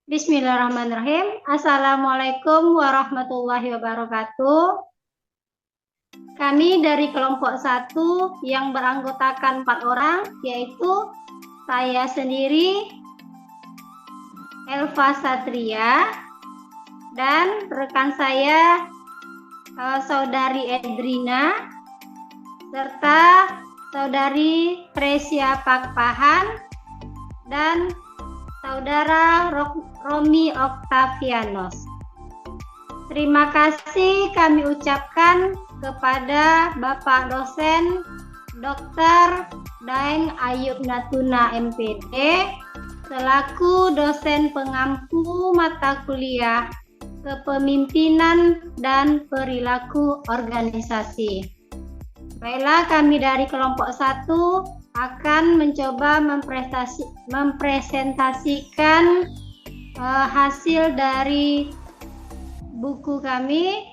Bismillahirrahmanirrahim. Assalamualaikum warahmatullahi wabarakatuh. Kami dari kelompok 1 yang beranggotakan 4 orang, yaitu saya sendiri, Elva Satria, dan rekan saya, Saudari Edrina, serta Saudari Presia Pakpahan, dan Saudara Romi Octavianos. Terima kasih kami ucapkan kepada Bapak dosen Dr. Daeng Ayub Natuna MPD selaku dosen pengampu mata kuliah Kepemimpinan dan Perilaku Organisasi. Baiklah, kami dari kelompok 1 akan mencoba mempresentasikan hasil dari buku kami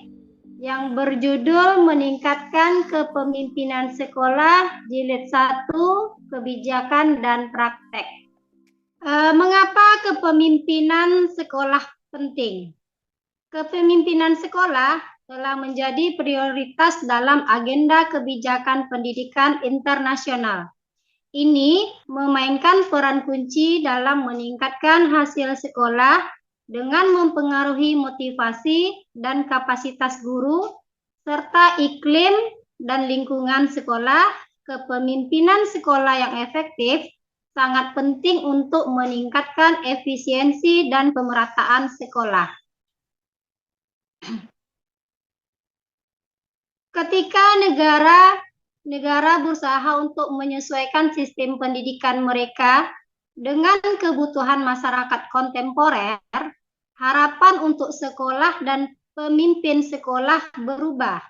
yang berjudul Meningkatkan Kepemimpinan Sekolah Jilid 1 Kebijakan dan Praktek. Mengapa kepemimpinan sekolah penting? Kepemimpinan sekolah telah menjadi prioritas dalam agenda kebijakan pendidikan internasional. Ini memainkan peran kunci dalam meningkatkan hasil sekolah dengan mempengaruhi motivasi dan kapasitas guru, serta iklim dan lingkungan sekolah. Kepemimpinan sekolah yang efektif sangat penting untuk meningkatkan efisiensi dan pemerataan sekolah. Ketika negara berusaha untuk menyesuaikan sistem pendidikan mereka dengan kebutuhan masyarakat kontemporer, harapan untuk sekolah dan pemimpin sekolah berubah.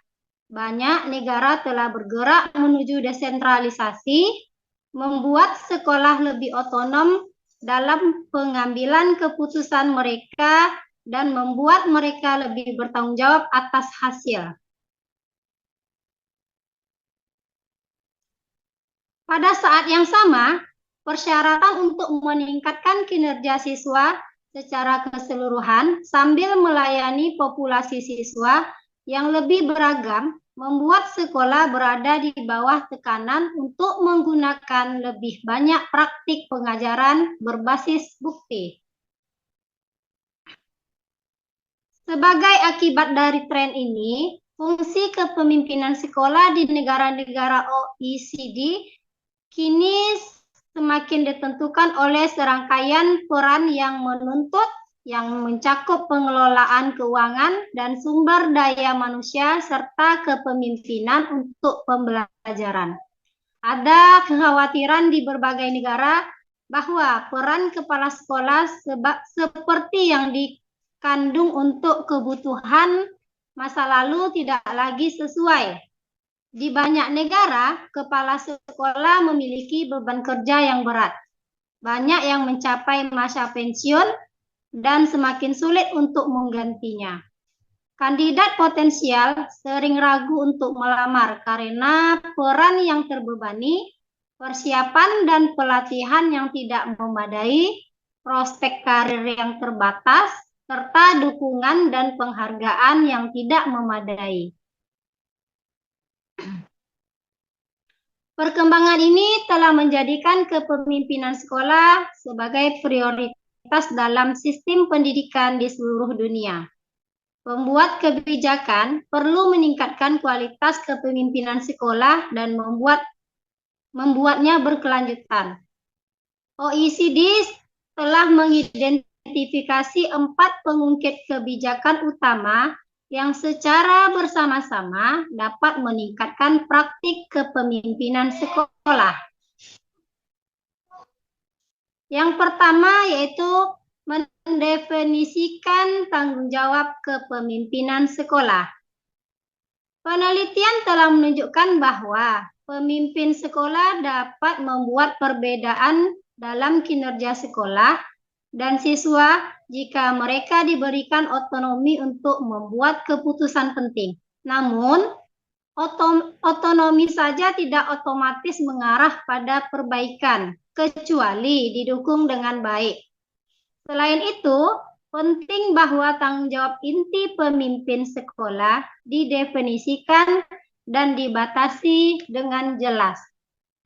Banyak negara telah bergerak menuju desentralisasi, membuat sekolah lebih otonom dalam pengambilan keputusan mereka dan membuat mereka lebih bertanggung jawab atas hasil. Pada saat yang sama, persyaratan untuk meningkatkan kinerja siswa secara keseluruhan sambil melayani populasi siswa yang lebih beragam membuat sekolah berada di bawah tekanan untuk menggunakan lebih banyak praktik pengajaran berbasis bukti. Sebagai akibat dari tren ini, fungsi kepemimpinan sekolah di negara-negara OECD kini semakin ditentukan oleh serangkaian peran yang menuntut, yang mencakup pengelolaan keuangan dan sumber daya manusia serta kepemimpinan untuk pembelajaran. Ada kekhawatiran di berbagai negara bahwa peran kepala sekolah seperti yang dikandung untuk kebutuhan masa lalu tidak lagi sesuai. Di banyak negara, kepala sekolah memiliki beban kerja yang berat. Banyak yang mencapai masa pensiun dan semakin sulit untuk menggantinya. Kandidat potensial sering ragu untuk melamar karena peran yang terbebani, persiapan dan pelatihan yang tidak memadai, prospek karir yang terbatas, serta dukungan dan penghargaan yang tidak memadai. Perkembangan ini telah menjadikan kepemimpinan sekolah sebagai prioritas dalam sistem pendidikan di seluruh dunia. Pembuat kebijakan perlu meningkatkan kualitas kepemimpinan sekolah dan membuatnya berkelanjutan. OECD telah mengidentifikasi 4 pengungkit kebijakan utama yang secara bersama-sama dapat meningkatkan praktik kepemimpinan sekolah. Yang pertama yaitu mendefinisikan tanggung jawab kepemimpinan sekolah. Penelitian telah menunjukkan bahwa pemimpin sekolah dapat membuat perbedaan dalam kinerja sekolah dan siswa jika mereka diberikan otonomi untuk membuat keputusan penting. Namun, otonomi saja tidak otomatis mengarah pada perbaikan, kecuali didukung dengan baik. Selain itu, penting bahwa tanggung jawab inti pemimpin sekolah didefinisikan dan dibatasi dengan jelas.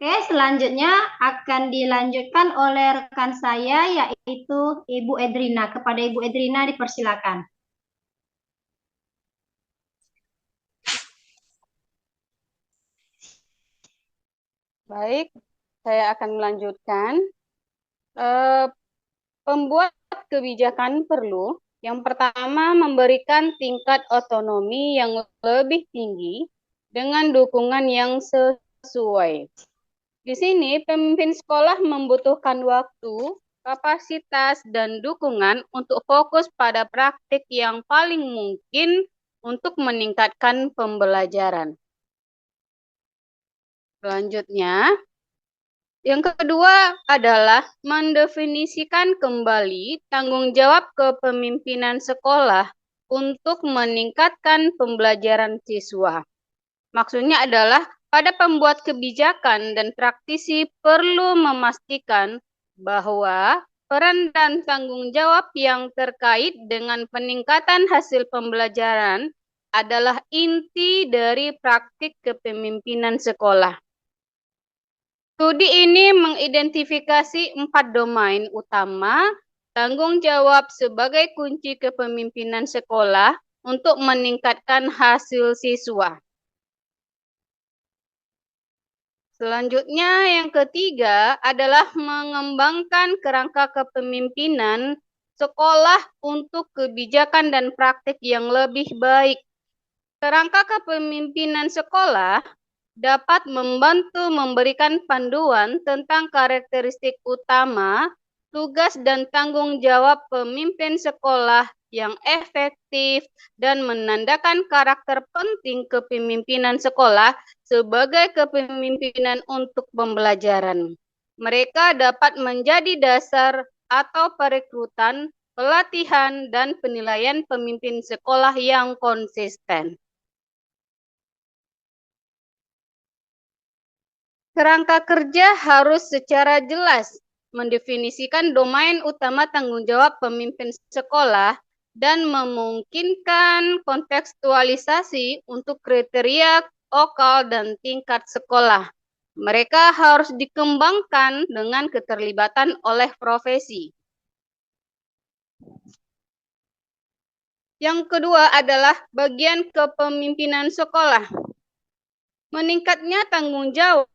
Oke, selanjutnya akan dilanjutkan oleh rekan saya yaitu Ibu Edrina. Kepada Ibu Edrina dipersilakan. Baik, saya akan melanjutkan. Pembuat kebijakan perlu yang pertama memberikan tingkat otonomi yang lebih tinggi dengan dukungan yang sesuai. Di sini pemimpin sekolah membutuhkan waktu, kapasitas, dan dukungan untuk fokus pada praktik yang paling mungkin untuk meningkatkan pembelajaran. Selanjutnya, yang kedua adalah mendefinisikan kembali tanggung jawab kepemimpinan sekolah untuk meningkatkan pembelajaran siswa. Maksudnya adalah pada pembuat kebijakan dan praktisi perlu memastikan bahwa peran dan tanggung jawab yang terkait dengan peningkatan hasil pembelajaran adalah inti dari praktik kepemimpinan sekolah. Studi ini mengidentifikasi 4 domain utama tanggung jawab sebagai kunci kepemimpinan sekolah untuk meningkatkan hasil siswa. Selanjutnya, yang ketiga adalah mengembangkan kerangka kepemimpinan sekolah untuk kebijakan dan praktik yang lebih baik. Kerangka kepemimpinan sekolah dapat membantu memberikan panduan tentang karakteristik utama, tugas dan tanggung jawab pemimpin sekolah yang efektif dan menandakan karakter penting kepemimpinan sekolah sebagai kepemimpinan untuk pembelajaran. Mereka dapat menjadi dasar atau perekrutan, pelatihan, dan penilaian pemimpin sekolah yang konsisten. Kerangka kerja harus secara jelas mendefinisikan domain utama tanggung jawab pemimpin sekolah dan memungkinkan kontekstualisasi untuk kriteria lokal dan tingkat sekolah. Mereka harus dikembangkan dengan keterlibatan oleh profesi. Yang kedua adalah bagian kepemimpinan sekolah. Meningkatnya tanggung jawab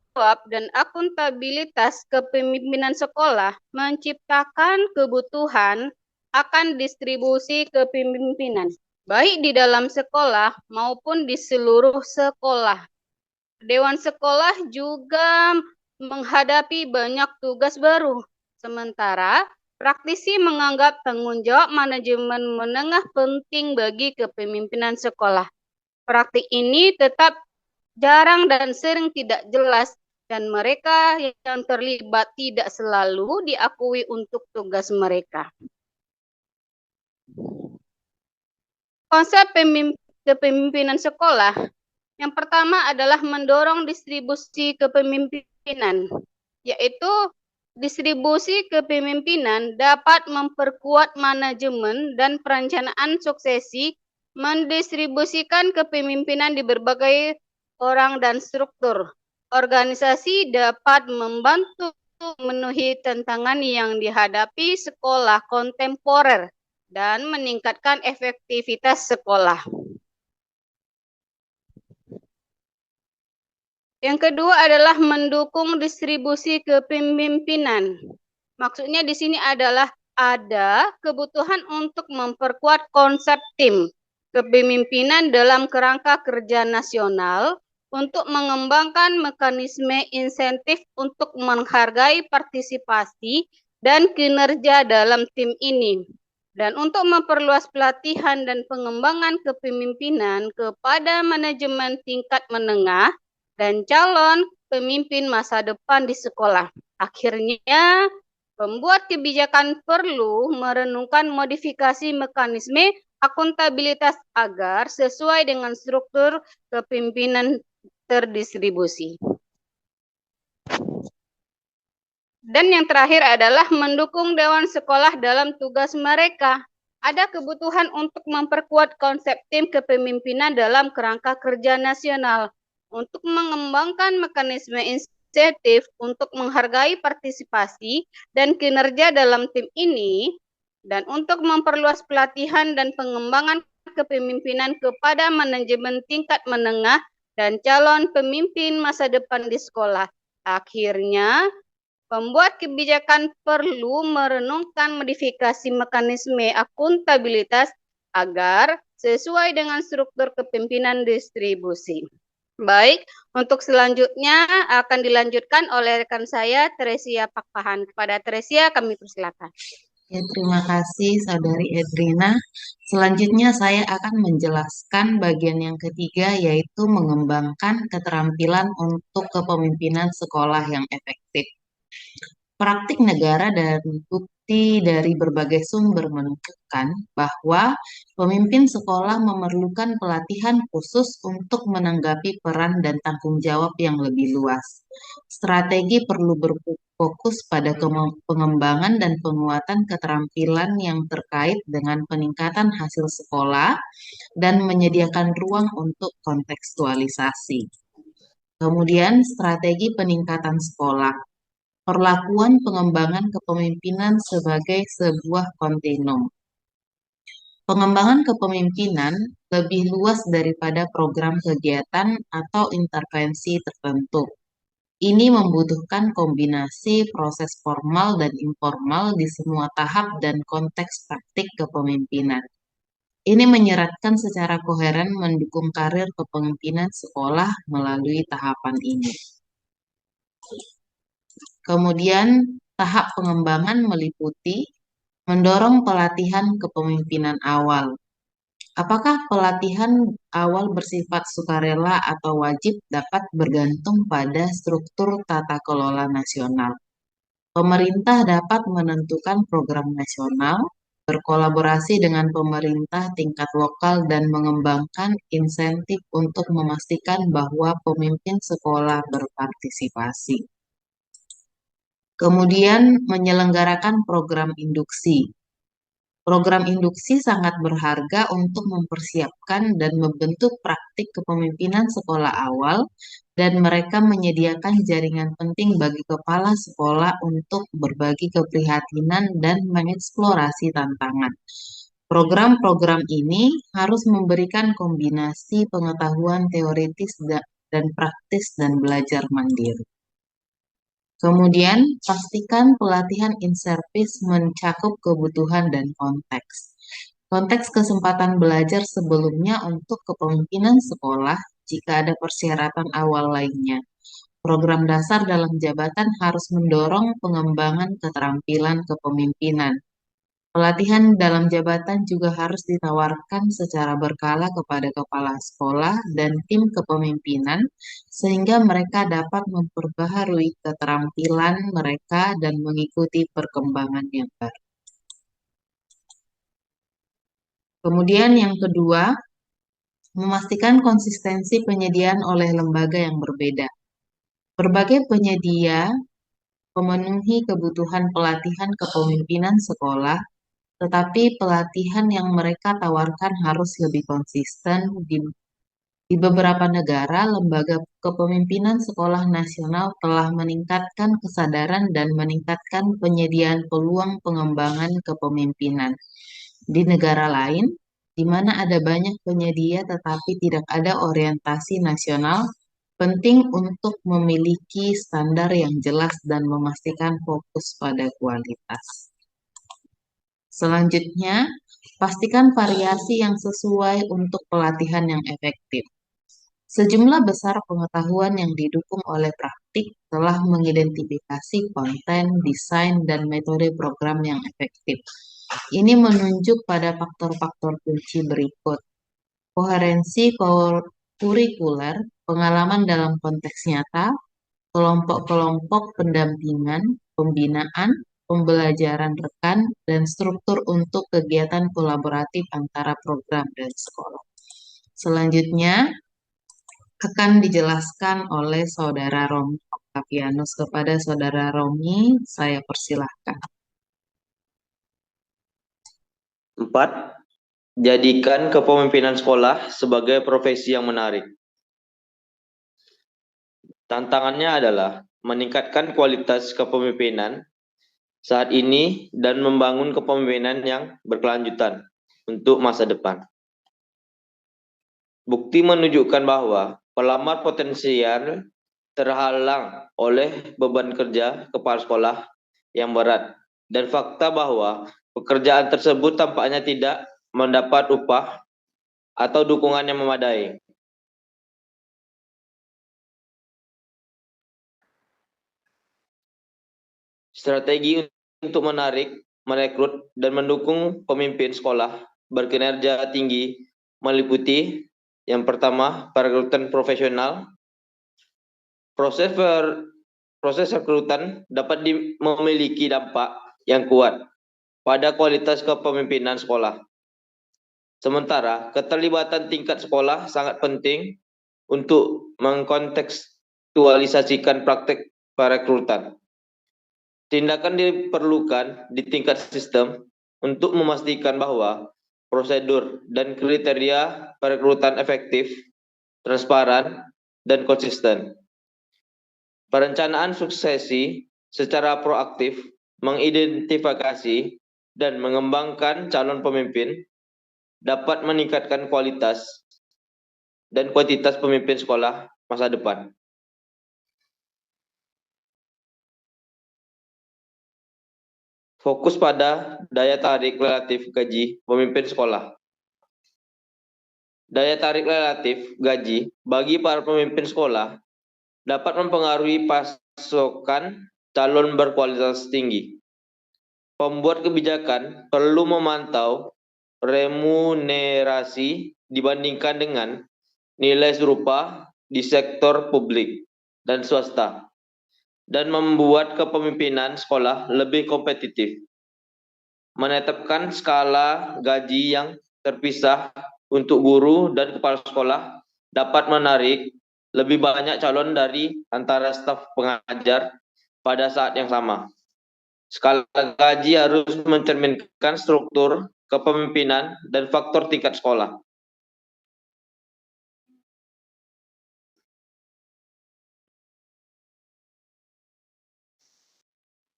dan akuntabilitas kepemimpinan sekolah menciptakan kebutuhan akan distribusi kepemimpinan, baik di dalam sekolah maupun di seluruh sekolah. Dewan sekolah juga menghadapi banyak tugas baru, sementara praktisi menganggap tanggung jawab manajemen menengah penting bagi kepemimpinan sekolah. Praktik ini tetap jarang dan sering tidak jelas dan mereka yang terlibat tidak selalu diakui untuk tugas mereka. Konsep kepemimpinan sekolah yang pertama adalah mendorong distribusi kepemimpinan, yaitu distribusi kepemimpinan dapat memperkuat manajemen dan perencanaan suksesi, mendistribusikan kepemimpinan di berbagai orang dan struktur. Organisasi dapat membantu memenuhi tantangan yang dihadapi sekolah kontemporer dan meningkatkan efektivitas sekolah. Yang kedua adalah mendukung distribusi kepemimpinan. Maksudnya di sini adalah ada kebutuhan untuk memperkuat konsep tim kepemimpinan dalam kerangka kerja nasional untuk mengembangkan mekanisme insentif untuk menghargai partisipasi dan kinerja dalam tim ini. Dan untuk memperluas pelatihan dan pengembangan kepemimpinan kepada manajemen tingkat menengah dan calon pemimpin masa depan di sekolah. Akhirnya, pembuat kebijakan perlu merenungkan modifikasi mekanisme akuntabilitas agar sesuai dengan struktur kepemimpinan terdistribusi. Dan yang terakhir adalah mendukung dewan sekolah dalam tugas mereka. Ada kebutuhan untuk memperkuat konsep tim kepemimpinan dalam kerangka kerja nasional, untuk mengembangkan mekanisme insentif untuk menghargai partisipasi dan kinerja dalam tim ini, dan untuk memperluas pelatihan dan pengembangan kepemimpinan kepada manajemen tingkat menengah dan calon pemimpin masa depan di sekolah. Akhirnya, pembuat kebijakan perlu merenungkan modifikasi mekanisme akuntabilitas agar sesuai dengan struktur kepemimpinan distribusi. Baik, untuk selanjutnya akan dilanjutkan oleh rekan saya, Teresia Pakpahan. Kepada Teresia, kami persilakan. Ya, terima kasih Saudari Edrina. Selanjutnya saya akan menjelaskan bagian yang ketiga, yaitu mengembangkan keterampilan untuk kepemimpinan sekolah yang efektif. Praktik negara dan bukti dari berbagai sumber menunjukkan bahwa pemimpin sekolah memerlukan pelatihan khusus untuk menanggapi peran dan tanggung jawab yang lebih luas. Strategi perlu berfokus pada pengembangan dan penguatan keterampilan yang terkait dengan peningkatan hasil sekolah dan menyediakan ruang untuk kontekstualisasi. Kemudian, strategi peningkatan sekolah. Perlakuan pengembangan kepemimpinan sebagai sebuah kontinum. Pengembangan kepemimpinan lebih luas daripada program kegiatan atau intervensi tertentu. Ini membutuhkan kombinasi proses formal dan informal di semua tahap dan konteks praktik kepemimpinan. Ini menyeratkan secara koheren mendukung karir kepemimpinan sekolah melalui tahapan ini. Kemudian, tahap pengembangan meliputi mendorong pelatihan kepemimpinan awal. Apakah pelatihan awal bersifat sukarela atau wajib dapat bergantung pada struktur tata kelola nasional. Pemerintah dapat menentukan program nasional, berkolaborasi dengan pemerintah tingkat lokal dan mengembangkan insentif untuk memastikan bahwa pemimpin sekolah berpartisipasi. Kemudian menyelenggarakan program induksi. Program induksi sangat berharga untuk mempersiapkan dan membentuk praktik kepemimpinan sekolah awal, dan mereka menyediakan jaringan penting bagi kepala sekolah untuk berbagi keprihatinan dan mengeksplorasi tantangan. Program-program ini harus memberikan kombinasi pengetahuan teoritis dan praktis dan belajar mandiri. Kemudian, pastikan pelatihan in-service mencakup kebutuhan dan konteks. Konteks kesempatan belajar sebelumnya untuk kepemimpinan sekolah jika ada persyaratan awal lainnya. Program dasar dalam jabatan harus mendorong pengembangan keterampilan kepemimpinan. Pelatihan dalam jabatan juga harus ditawarkan secara berkala kepada kepala sekolah dan tim kepemimpinan, sehingga mereka dapat memperbaharui keterampilan mereka dan mengikuti perkembangan yang baru. Kemudian yang kedua, memastikan konsistensi penyediaan oleh lembaga yang berbeda. Berbagai penyedia memenuhi kebutuhan pelatihan kepemimpinan sekolah, tetapi pelatihan yang mereka tawarkan harus lebih konsisten. Di beberapa negara, lembaga kepemimpinan sekolah nasional telah meningkatkan kesadaran dan meningkatkan penyediaan peluang pengembangan kepemimpinan. Di negara lain, di mana ada banyak penyedia tetapi tidak ada orientasi nasional, penting untuk memiliki standar yang jelas dan memastikan fokus pada kualitas. Selanjutnya, pastikan variasi yang sesuai untuk pelatihan yang efektif. Sejumlah besar pengetahuan yang didukung oleh praktik telah mengidentifikasi konten, desain, dan metode program yang efektif. Ini menunjuk pada faktor-faktor kunci berikut: koherensi kurikuler, pengalaman dalam konteks nyata, kelompok-kelompok pendampingan, pembinaan, pembelajaran rekan, dan struktur untuk kegiatan kolaboratif antara program dan sekolah. Selanjutnya akan dijelaskan oleh Saudara Romi. Papianus kepada Saudara Romi, saya persilahkan. 4. Jadikan kepemimpinan sekolah sebagai profesi yang menarik. Tantangannya adalah meningkatkan kualitas kepemimpinan saat ini dan membangun kepemimpinan yang berkelanjutan untuk masa depan. Bukti menunjukkan bahwa pelamar potensial terhalang oleh beban kerja kepala sekolah yang berat dan fakta bahwa pekerjaan tersebut tampaknya tidak mendapat upah atau dukungan yang memadai. Strategi untuk menarik, merekrut, dan mendukung pemimpin sekolah berkinerja tinggi meliputi yang pertama, perekrutan profesional. Proses rekrutan dapat memiliki dampak yang kuat pada kualitas kepemimpinan sekolah. Sementara, keterlibatan tingkat sekolah sangat penting untuk mengkontekstualisasikan praktek perekrutan. Tindakan diperlukan di tingkat sistem untuk memastikan bahwa prosedur dan kriteria perekrutan efektif, transparan, dan konsisten. Perencanaan suksesi secara proaktif mengidentifikasi dan mengembangkan calon pemimpin dapat meningkatkan kualitas dan kuantitas pemimpin sekolah masa depan. Fokus pada daya tarik relatif gaji pemimpin sekolah. Daya tarik relatif gaji bagi para pemimpin sekolah dapat mempengaruhi pasokan calon berkualitas tinggi. Pembuat kebijakan perlu memantau remunerasi dibandingkan dengan nilai serupa di sektor publik dan swasta, dan membuat kepemimpinan sekolah lebih kompetitif. Menetapkan skala gaji yang terpisah untuk guru dan kepala sekolah dapat menarik lebih banyak calon dari antara staf pengajar pada saat yang sama. Skala gaji harus mencerminkan struktur kepemimpinan dan faktor tingkat sekolah.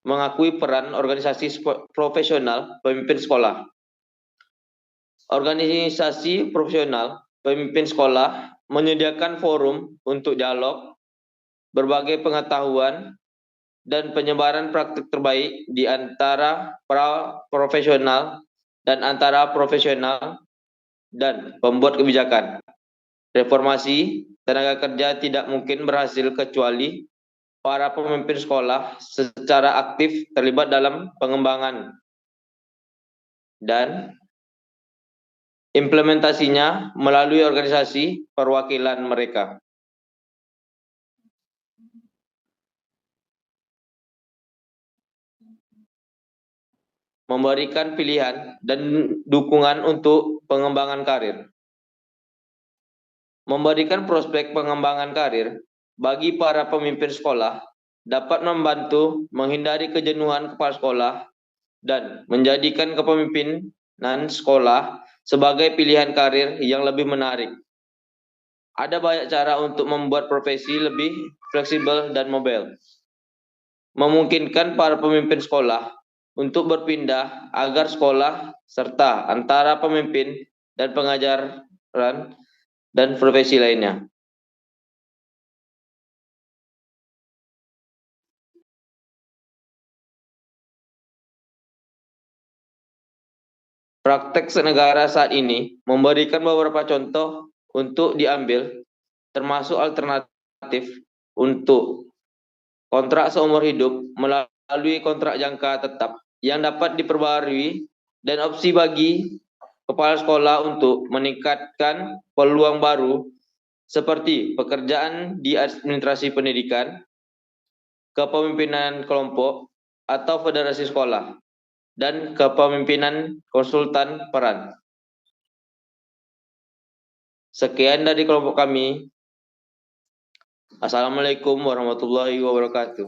Mengakui peran organisasi profesional pemimpin sekolah. Organisasi profesional pemimpin sekolah menyediakan forum untuk dialog, berbagai pengetahuan, dan penyebaran praktik terbaik di antara para profesional dan antara profesional dan pembuat kebijakan. Reformasi tenaga kerja tidak mungkin berhasil kecuali para pemimpin sekolah secara aktif terlibat dalam pengembangan dan implementasinya melalui organisasi perwakilan mereka. Memberikan pilihan dan dukungan untuk pengembangan karir. Memberikan prospek pengembangan karir bagi para pemimpin sekolah dapat membantu menghindari kejenuhan kepala sekolah dan menjadikan kepemimpinan sekolah sebagai pilihan karir yang lebih menarik. Ada banyak cara untuk membuat profesi lebih fleksibel dan mobile. Memungkinkan para pemimpin sekolah untuk berpindah agar sekolah serta antara pemimpin dan pengajaran dan profesi lainnya. Praktek senegara saat ini memberikan beberapa contoh untuk diambil, termasuk alternatif untuk kontrak seumur hidup melalui kontrak jangka tetap yang dapat diperbarui dan opsi bagi kepala sekolah untuk meningkatkan peluang baru seperti pekerjaan di administrasi pendidikan, kepemimpinan kelompok atau federasi sekolah, dan kepemimpinan konsultan peran. Sekian dari kelompok kami. Assalamualaikum warahmatullahi wabarakatuh.